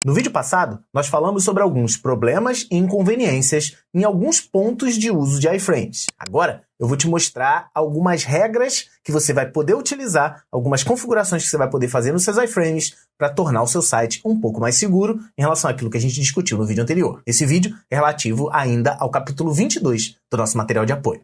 No vídeo passado, nós falamos sobre alguns problemas e inconveniências em alguns pontos de uso de iframes. Agora, eu vou te mostrar algumas regras que você vai poder utilizar, algumas configurações que você vai poder fazer nos seus iframes para tornar o seu site um pouco mais seguro em relação àquilo que a gente discutiu no vídeo anterior. Esse vídeo é relativo ainda ao capítulo 22 do nosso material de apoio.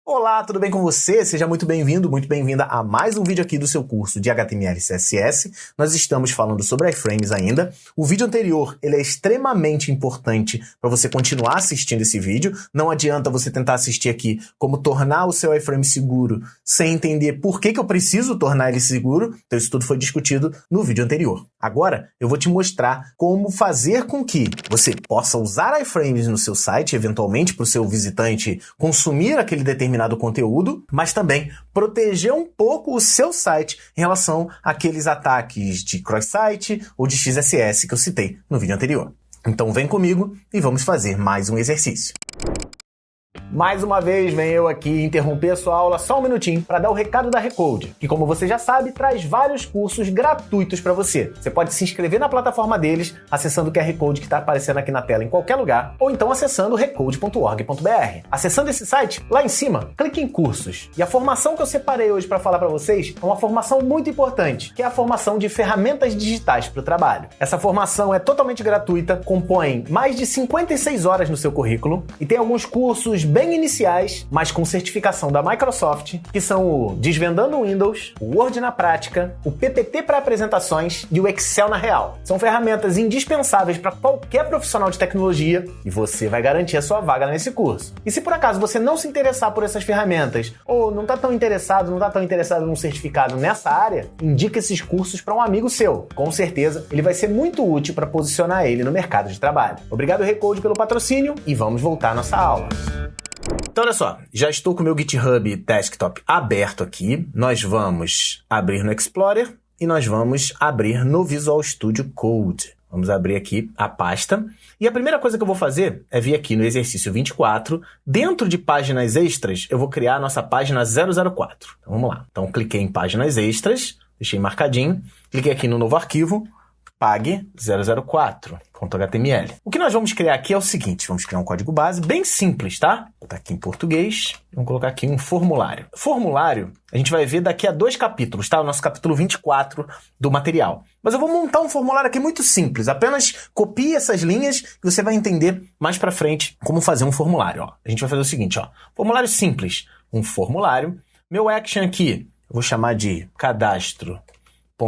Olá, tudo bem com você? Seja muito bem-vindo, muito bem-vinda a mais um vídeo aqui do seu curso de HTML e CSS. Nós estamos falando sobre iframes ainda. O vídeo anterior, ele é extremamente importante para você continuar assistindo esse vídeo. Não adianta você tentar assistir aqui como tornar o seu iframe seguro sem entender por que eu preciso tornar ele seguro. Então isso tudo foi discutido no vídeo anterior. Agora, eu vou te mostrar como fazer com que você possa usar iframes no seu site, eventualmente para o seu visitante consumir aquele determinado conteúdo, mas também proteger um pouco o seu site em relação àqueles ataques de cross-site ou de XSS que eu citei no vídeo anterior. Então vem comigo e vamos fazer mais um exercício. Mais uma vez, venho eu aqui interromper a sua aula só um minutinho para dar o recado da Recode, que, como você já sabe, traz vários cursos gratuitos para você. Você pode se inscrever na plataforma deles acessando o QR Code que está aparecendo aqui na tela em qualquer lugar, ou então acessando recode.org.br. Acessando esse site, lá em cima, clique em cursos. E a formação que eu separei hoje para falar para vocês é uma formação muito importante, que é a formação de ferramentas digitais para o trabalho. Essa formação é totalmente gratuita, compõe mais de 56 horas no seu currículo e tem alguns cursos bem iniciais, mas com certificação da Microsoft, que são o Desvendando o Windows, o Word na Prática, o PPT para apresentações e o Excel na Real. São ferramentas indispensáveis para qualquer profissional de tecnologia e você vai garantir a sua vaga nesse curso. E se por acaso você não se interessar por essas ferramentas ou não está tão interessado num certificado nessa área, indica esses cursos para um amigo seu. Com certeza, ele vai ser muito útil para posicionar ele no mercado de trabalho. Obrigado, Recode, pelo patrocínio e vamos voltar à nossa aula. Então, olha só, já estou com o meu GitHub Desktop aberto aqui. Nós vamos abrir no Explorer e nós vamos abrir no Visual Studio Code. Vamos abrir aqui a pasta. E a primeira coisa que eu vou fazer é vir aqui no exercício 24. Dentro de páginas extras, eu vou criar a nossa página 004. Então, vamos lá. Então, cliquei em páginas extras, deixei marcadinho. Cliquei aqui no novo arquivo, pag004.html. O que nós vamos criar aqui é o seguinte, vamos criar um código base bem simples, tá? Vou botar aqui em português, vamos colocar aqui um formulário. Formulário, a gente vai ver daqui a 2 capítulos, tá? O nosso capítulo 24 do material. Mas eu vou montar um formulário aqui muito simples, apenas copie essas linhas que você vai entender mais pra frente como fazer um formulário, ó. A gente vai fazer o seguinte, ó, formulário simples, um formulário. Meu action aqui, eu vou chamar de cadastro.php. A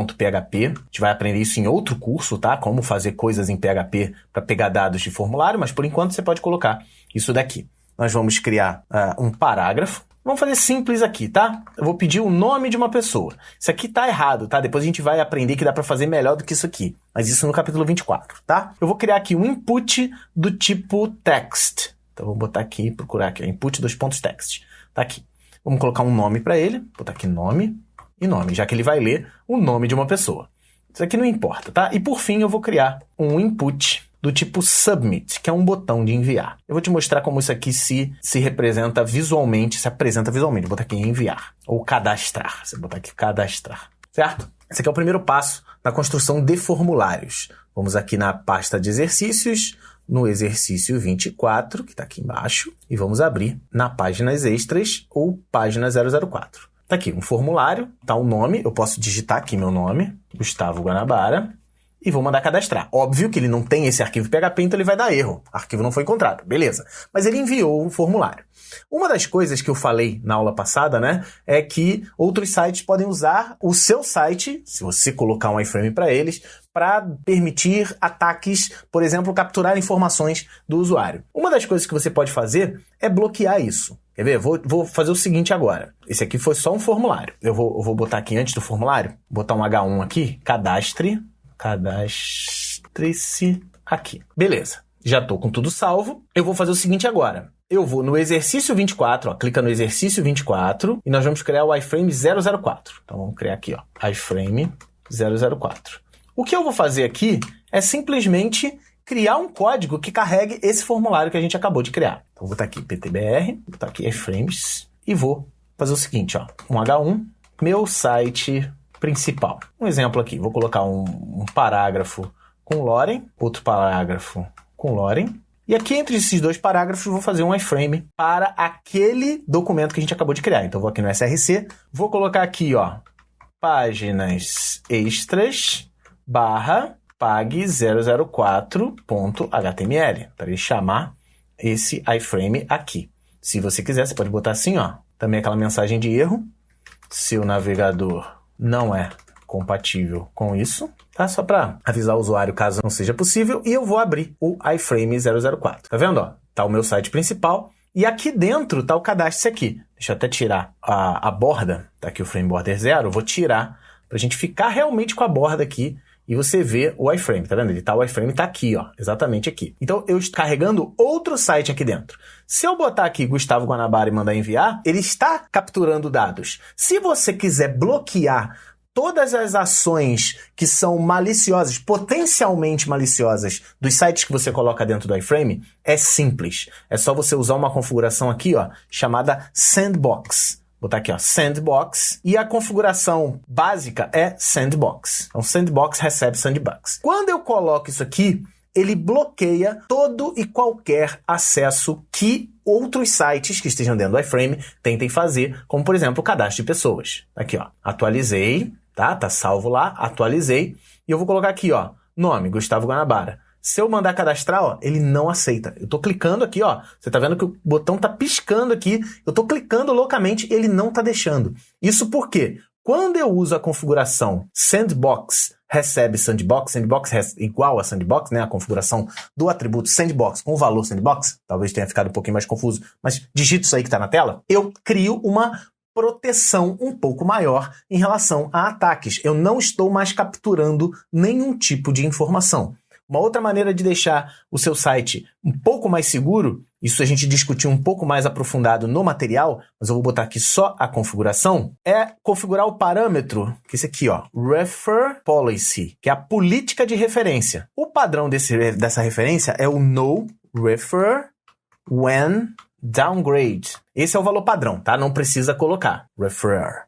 gente vai aprender isso em outro curso, tá? Como fazer coisas em PHP para pegar dados de formulário, mas por enquanto você pode colocar isso daqui. Nós vamos criar um parágrafo. Vamos fazer simples aqui, tá? Eu vou pedir o nome de uma pessoa. Isso aqui tá errado, tá? Depois a gente vai aprender que dá para fazer melhor do que isso aqui. Mas isso no capítulo 24, tá? Eu vou criar aqui um input do tipo text. Então vou botar aqui, procurar aqui, input .text. Tá aqui. Vamos colocar um nome para ele. Vou botar aqui nome. E nome, já que ele vai ler o nome de uma pessoa. Isso aqui não importa, tá? E por fim eu vou criar um input do tipo submit, que é um botão de enviar. Eu vou te mostrar como isso aqui se representa visualmente, se apresenta visualmente. Vou botar aqui enviar, ou cadastrar. Você botar aqui cadastrar, certo? Esse aqui é o primeiro passo na construção de formulários. Vamos aqui na pasta de exercícios, no exercício 24, que está aqui embaixo, e vamos abrir na páginas extras ou página 004. Tá aqui um formulário, tá o nome, eu posso digitar aqui meu nome, Gustavo Guanabara, e vou mandar cadastrar. Óbvio que ele não tem esse arquivo PHP, então ele vai dar erro. Arquivo não foi encontrado, beleza. Mas ele enviou o formulário. Uma das coisas que eu falei na aula passada, né, é que outros sites podem usar o seu site, se você colocar um iframe para eles, para permitir ataques, por exemplo, capturar informações do usuário. Uma das coisas que você pode fazer é bloquear isso. Quer ver? Vou fazer o seguinte agora. Esse aqui foi só um formulário. Eu vou botar aqui antes do formulário, botar um H1 aqui, cadastre-se aqui. Beleza. Já estou com tudo salvo. Eu vou fazer o seguinte agora. Eu vou no exercício 24, ó, clica no exercício 24 e nós vamos criar o iframe 004. Então vamos criar aqui, ó, iframe 004. O que eu vou fazer aqui é simplesmente criar um código que carregue esse formulário que a gente acabou de criar. Então, vou botar aqui ptbr, vou botar aqui iframes e vou fazer o seguinte, ó, um H1, meu site principal. Um exemplo aqui, vou colocar um parágrafo com lorem, outro parágrafo com lorem, e aqui entre esses dois parágrafos vou fazer um iframe para aquele documento que a gente acabou de criar. Então, vou aqui no src, vou colocar aqui, ó, páginas extras / pag004.html, para ele chamar esse iframe aqui. Se você quiser, você pode botar assim, ó, também aquela mensagem de erro, seu navegador não é compatível com isso, tá? Só para avisar o usuário caso não seja possível, e eu vou abrir o iframe 004. Tá vendo, ó? Tá o meu site principal, e aqui dentro tá o cadastro aqui. Deixa eu até tirar a borda, tá aqui o frame border 0, eu vou tirar pra gente ficar realmente com a borda aqui, e você vê o iframe, tá vendo? O iframe tá aqui, ó, exatamente aqui. Então, eu estou carregando outro site aqui dentro. Se eu botar aqui Gustavo Guanabara e mandar enviar, ele está capturando dados. Se você quiser bloquear todas as ações que são maliciosas, potencialmente maliciosas, dos sites que você coloca dentro do iframe, é simples. É só você usar uma configuração aqui, ó, chamada Sandbox. Botar aqui, ó, Sandbox, e a configuração básica é Sandbox. Então, Sandbox recebe Sandbox. Quando eu coloco isso aqui, ele bloqueia todo e qualquer acesso que outros sites que estejam dentro do iframe tentem fazer, como, por exemplo, o cadastro de pessoas. Aqui, ó, atualizei, tá? Tá salvo lá, atualizei, e eu vou colocar aqui, ó, nome, Gustavo Guanabara. Se eu mandar cadastrar, ó, ele não aceita. Eu tô clicando aqui, ó. Você tá vendo que o botão tá piscando aqui. Eu tô clicando loucamente e ele não tá deixando. Isso porque quando eu uso a configuração Sandbox recebe Sandbox, Sandbox igual a Sandbox, né? A configuração do atributo Sandbox com o valor Sandbox. Talvez tenha ficado um pouquinho mais confuso, mas digita isso aí que tá na tela. Eu crio uma proteção um pouco maior em relação a ataques. Eu não estou mais capturando nenhum tipo de informação. Uma outra maneira de deixar o seu site um pouco mais seguro, isso a gente discutiu um pouco mais aprofundado no material, mas eu vou botar aqui só a configuração, é configurar o parâmetro, que é esse aqui, ó, Refer Policy, que é a política de referência. O padrão dessa referência é o No Refer When Downgrade. Esse é o valor padrão, tá? Não precisa colocar. Refer.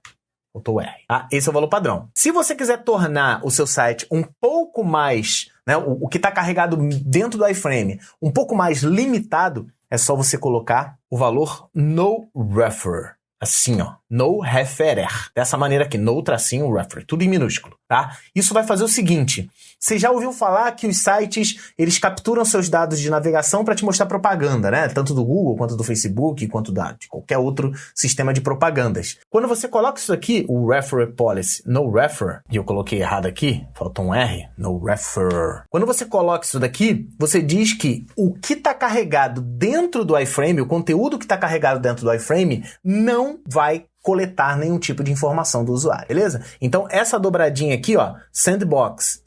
Faltou R. Ah, esse é o valor padrão. Se você quiser tornar o seu site um pouco mais, né, o que está carregado dentro do iframe, um pouco mais limitado, é só você colocar o valor no refer. Assim, ó, no referer. Dessa maneira aqui, no tracinho refer, tudo em minúsculo, tá? Isso vai fazer o seguinte, você já ouviu falar que os sites, eles capturam seus dados de navegação para te mostrar propaganda, né? Tanto do Google, quanto do Facebook, quanto de qualquer outro sistema de propagandas. Quando você coloca isso aqui, o refer policy, no refer, e eu coloquei errado aqui, falta um R, no refer. Quando você coloca isso daqui, você diz que o que está carregado dentro do iframe, o conteúdo que está carregado dentro do iframe, não vai coletar nenhum tipo de informação do usuário, beleza? Então, essa dobradinha aqui, ó, Sandbox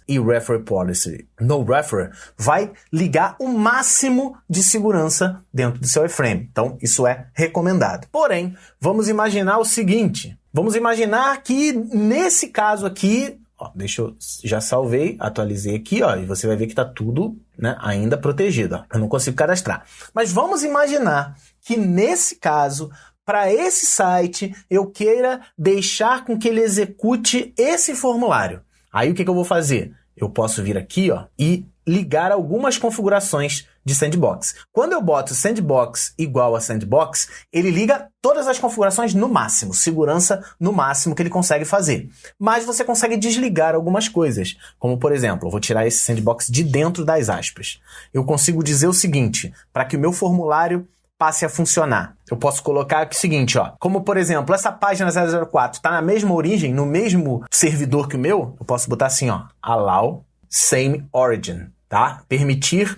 e Refer Policy, No Refer, vai ligar o máximo de segurança dentro do seu iframe. Então, isso é recomendado. Porém, vamos imaginar o seguinte, vamos imaginar que nesse caso aqui, ó, deixa eu, já salvei, atualizei aqui, ó, e você vai ver que tá tudo, né, ainda protegido, ó. Eu não consigo cadastrar. Mas vamos imaginar que nesse caso, para esse site, eu queira deixar com que ele execute esse formulário. Aí o que eu vou fazer? Eu posso vir aqui, ó, e ligar algumas configurações de Sandbox. Quando eu boto Sandbox igual a Sandbox, ele liga todas as configurações no máximo, segurança no máximo que ele consegue fazer. Mas você consegue desligar algumas coisas, como por exemplo, eu vou tirar esse Sandbox de dentro das aspas. Eu consigo dizer o seguinte, para que o meu formulário passe a funcionar. Eu posso colocar aqui o seguinte, ó, como por exemplo, essa página 004 está na mesma origem, no mesmo servidor que o meu, eu posso botar assim, ó, allow same origin, tá? Permitir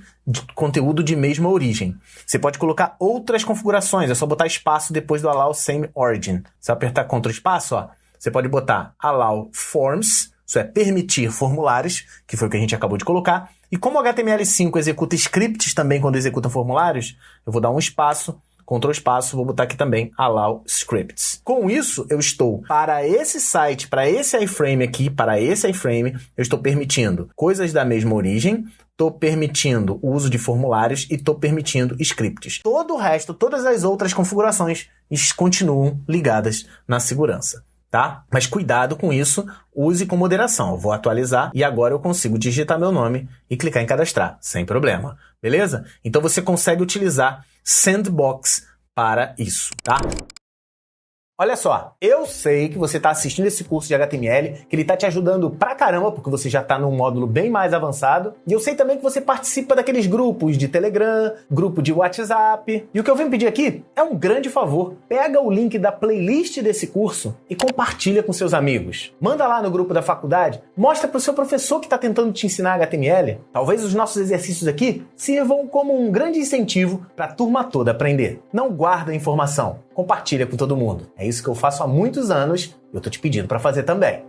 conteúdo de mesma origem. Você pode colocar outras configurações, é só botar espaço depois do allow same origin. Se eu apertar Ctrl espaço, ó, você pode botar allow forms, isso é permitir formulários, que foi o que a gente acabou de colocar. E como o HTML5 executa scripts também quando executa formulários, eu vou dar um espaço, Ctrl espaço, vou botar aqui também Allow Scripts. Com isso, eu estou, para esse site, para esse iframe aqui, eu estou permitindo coisas da mesma origem, estou permitindo o uso de formulários e estou permitindo scripts. Todo o resto, todas as outras configurações continuam ligadas na segurança, tá? Mas cuidado com isso, use com moderação. Eu vou atualizar e agora eu consigo digitar meu nome e clicar em cadastrar, sem problema, beleza? Então você consegue utilizar Sandbox para isso, tá? Olha só, eu sei que você está assistindo esse curso de HTML, que ele está te ajudando pra caramba, porque você já está num módulo bem mais avançado. E eu sei também que você participa daqueles grupos de Telegram, grupo de WhatsApp. E o que eu venho pedir aqui é um grande favor. Pega o link da playlist desse curso e compartilha com seus amigos. Manda lá no grupo da faculdade, mostra para o seu professor que está tentando te ensinar HTML. Talvez os nossos exercícios aqui sirvam como um grande incentivo para a turma toda aprender. Não guarda a informação, compartilha com todo mundo. É isso que eu faço há muitos anos e eu tô te pedindo para fazer também.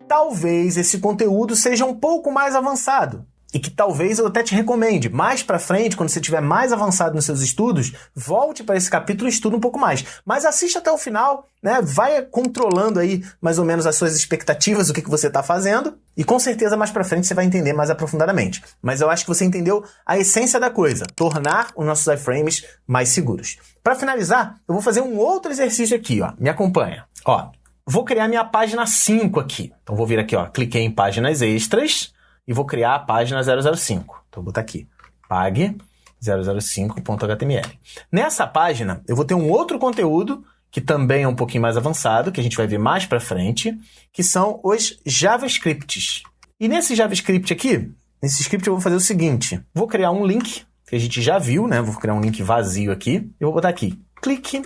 Talvez esse conteúdo seja um pouco mais avançado e que talvez eu até te recomende. Mais para frente, quando você estiver mais avançado nos seus estudos, volte para esse capítulo e estuda um pouco mais. Mas assista até o final, né? Vai controlando aí mais ou menos as suas expectativas, o que você está fazendo, e com certeza mais para frente você vai entender mais aprofundadamente. Mas eu acho que você entendeu a essência da coisa, tornar os nossos iframes mais seguros. Para finalizar, eu vou fazer um outro exercício aqui, ó. Me acompanha. Ó, vou criar minha página 5 aqui. Então vou vir aqui, ó, cliquei em páginas extras e vou criar a página 005. Então vou botar aqui, pag005.html. Nessa página, eu vou ter um outro conteúdo que também é um pouquinho mais avançado, que a gente vai ver mais para frente, que são os JavaScripts. E nesse JavaScript aqui, nesse script eu vou fazer o seguinte, vou criar um link, que a gente já viu, né? Vou criar um link vazio aqui, eu vou botar aqui, clique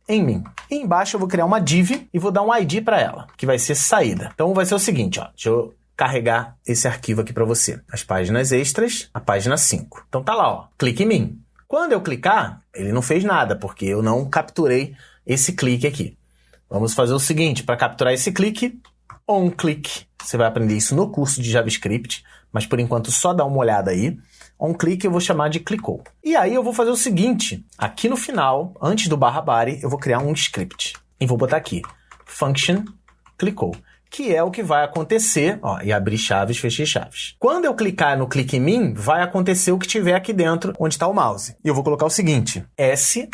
em mim. E embaixo eu vou criar uma div e vou dar um ID para ela, que vai ser saída. Então vai ser o seguinte, ó, deixa eu carregar esse arquivo aqui para você. As páginas extras, a página 5. Então tá lá, ó, clique em mim. Quando eu clicar, ele não fez nada, porque eu não capturei esse clique aqui. Vamos fazer o seguinte, para capturar esse clique, onClick. Você vai aprender isso no curso de JavaScript, mas por enquanto só dá uma olhada aí. OnClick eu vou chamar de clicou. E aí eu vou fazer o seguinte, aqui no final, antes do barra body, eu vou criar um script. E vou botar aqui, function clicou, que é o que vai acontecer, ó, e abrir chaves, fechei chaves. Quando eu clicar no clique em mim, vai acontecer o que tiver aqui dentro, onde está o mouse. E eu vou colocar o seguinte, s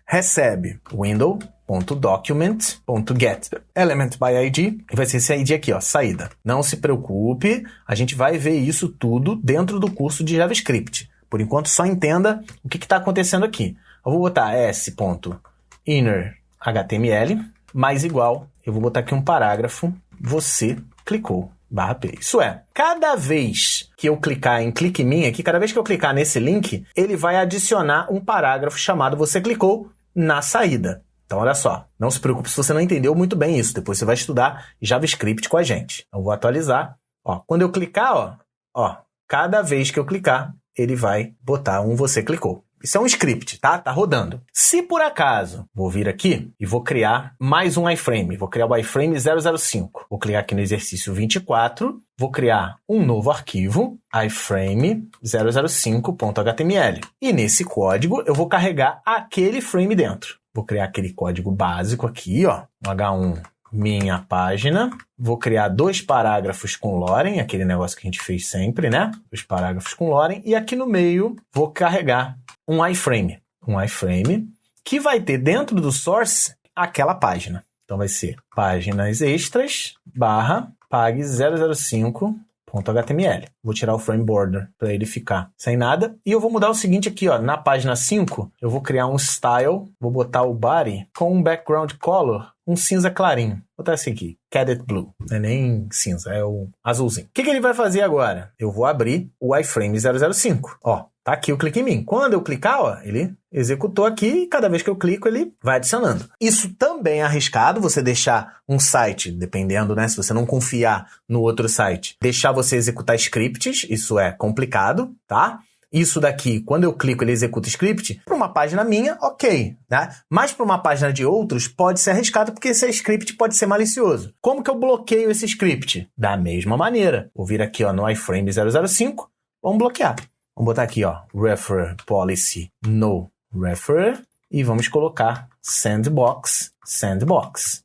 recebe window.document.get element by id, e vai ser esse id aqui, ó, saída. Não se preocupe, a gente vai ver isso tudo dentro do curso de JavaScript. Por enquanto, só entenda o que está acontecendo aqui. Eu vou botar s.innerHTML, mais igual, eu vou botar aqui um parágrafo, você clicou, /p. Isso é, cada vez que eu clicar em clique em mim aqui, cada vez que eu clicar nesse link, ele vai adicionar um parágrafo chamado você clicou na saída. Então, olha só, não se preocupe se você não entendeu muito bem isso. Depois você vai estudar JavaScript com a gente. Então, vou atualizar. Ó, quando eu clicar, ó, cada vez que eu clicar, ele vai botar um você clicou. Isso é um script, tá? Tá rodando. Se por acaso, vou vir aqui e vou criar mais um iframe. Vou criar o iframe 005. Vou clicar aqui no exercício 24. Vou criar um novo arquivo, iframe 005.html. E nesse código, eu vou carregar aquele frame dentro. Vou criar aquele código básico aqui, ó. H1, minha página. Vou criar 2 parágrafos com lorem, aquele negócio que a gente fez sempre, né? 2 parágrafos com lorem. E aqui no meio, vou carregar um iframe. Um iframe que vai ter dentro do source aquela página. Então vai ser páginas extras /pag005.html. Vou tirar o frame border para ele ficar sem nada. E eu vou mudar o seguinte aqui, ó. Na página 5, eu vou criar um style. Vou botar o body com um background color, um cinza clarinho. Vou botar esse aqui, Cadet Blue. Não é nem cinza, é o azulzinho. O que ele vai fazer agora? Eu vou abrir o iframe 005. Ó, tá aqui o clique em mim. Quando eu clicar, ó, ele executou aqui e cada vez que eu clico, ele vai adicionando. Isso também é arriscado, você deixar um site, dependendo, né, se você não confiar no outro site, deixar você executar scripts, isso é complicado, tá? Isso daqui, quando eu clico, ele executa script. Para uma página minha, ok, né? Mas para uma página de outros, pode ser arriscado, porque esse script pode ser malicioso. Como que eu bloqueio esse script? Da mesma maneira. Vou vir aqui, ó, no iframe 005, vamos bloquear. Vamos botar aqui, ó, refer policy no refer, e vamos colocar sandbox.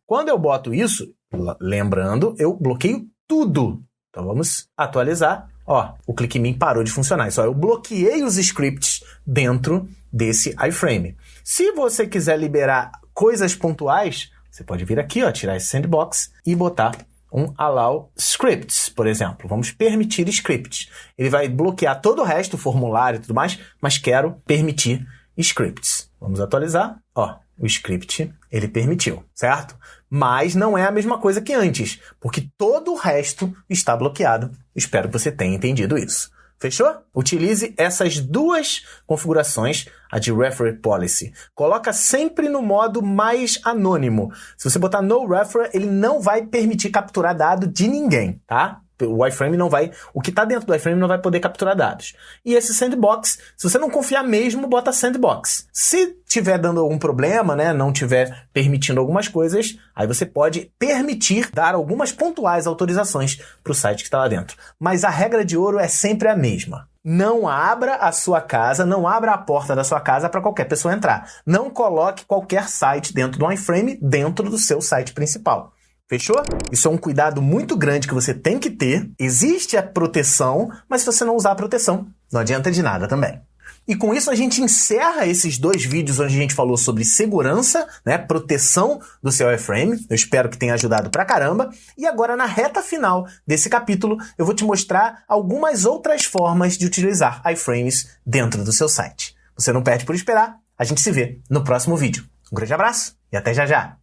Quando eu boto isso, lembrando, eu bloqueio tudo. Então vamos atualizar. Ó, o Click Me parou de funcionar. Isso, eu bloqueei os scripts dentro desse iframe. Se você quiser liberar coisas pontuais, você pode vir aqui, ó, tirar esse sandbox e botar um allow scripts, por exemplo. Vamos permitir scripts. Ele vai bloquear todo o resto, o formulário e tudo mais, mas quero permitir scripts. Vamos atualizar. Ó, o script ele permitiu, certo? Mas não é a mesma coisa que antes, porque todo o resto está bloqueado. Espero que você tenha entendido isso. Fechou? Utilize essas duas configurações, a de Referee Policy. Coloca sempre no modo mais anônimo. Se você botar No Referee, ele não vai permitir capturar dado de ninguém, tá? O iframe não vai... O que está dentro do iframe não vai poder capturar dados. E esse sandbox, se você não confiar mesmo, bota sandbox. Se tiver dando algum problema, né, não tiver permitindo algumas coisas, aí você pode permitir dar algumas pontuais autorizações para o site que está lá dentro. Mas a regra de ouro é sempre a mesma. Não abra a sua casa, não abra a porta da sua casa para qualquer pessoa entrar. Não coloque qualquer site dentro do iframe dentro do seu site principal. Fechou? Isso é um cuidado muito grande que você tem que ter. Existe a proteção, mas se você não usar a proteção, não adianta de nada também. E com isso a gente encerra esses dois vídeos onde a gente falou sobre segurança, né, proteção do seu iframe. Eu espero que tenha ajudado pra caramba. E agora na reta final desse capítulo eu vou te mostrar algumas outras formas de utilizar iframes dentro do seu site. Você não perde por esperar. A gente se vê no próximo vídeo. Um grande abraço e até já já!